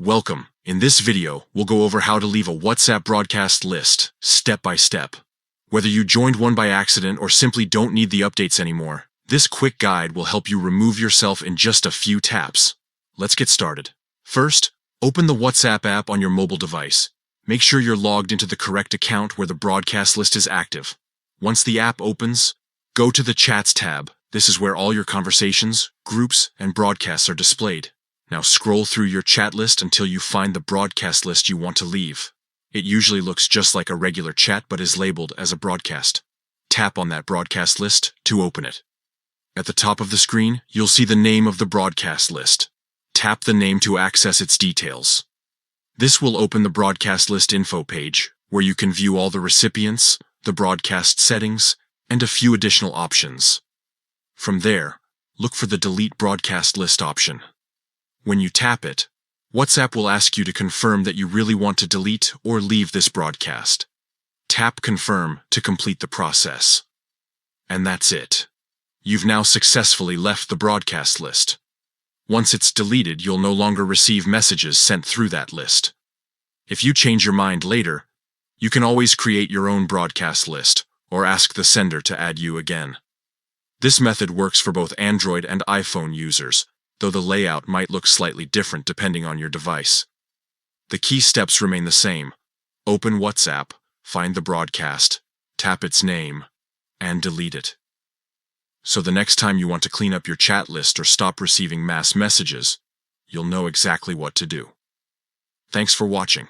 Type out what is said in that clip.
Welcome. In this video, we'll go over how to leave a WhatsApp broadcast list, step by step. Whether you joined one by accident or simply don't need the updates anymore, this quick guide will help you remove yourself in just a few taps. Let's get started. First, open the WhatsApp app on your mobile device. Make sure you're logged into the correct account where the broadcast list is active. Once the app opens, go to the Chats tab. This is where all your conversations, groups, and broadcasts are displayed. Now scroll through your chat list until you find the broadcast list you want to leave. It usually looks just like a regular chat but is labeled as a broadcast. Tap on that broadcast list to open it. At the top of the screen, you'll see the name of the broadcast list. Tap the name to access its details. This will open the broadcast list info page, where you can view all the recipients, the broadcast settings, and a few additional options. From there, look for the Delete Broadcast List option. When you tap it, WhatsApp will ask you to confirm that you really want to delete or leave this broadcast. Tap Confirm to complete the process. And that's it. You've now successfully left the broadcast list. Once it's deleted, you'll no longer receive messages sent through that list. If you change your mind later, you can always create your own broadcast list or ask the sender to add you again. This method works for both Android and iPhone users, though the layout might look slightly different depending on your device. The key steps remain the same. Open WhatsApp, find the broadcast, tap its name, and delete it. So the next time you want to clean up your chat list or stop receiving mass messages, you'll know exactly what to do. Thanks for watching.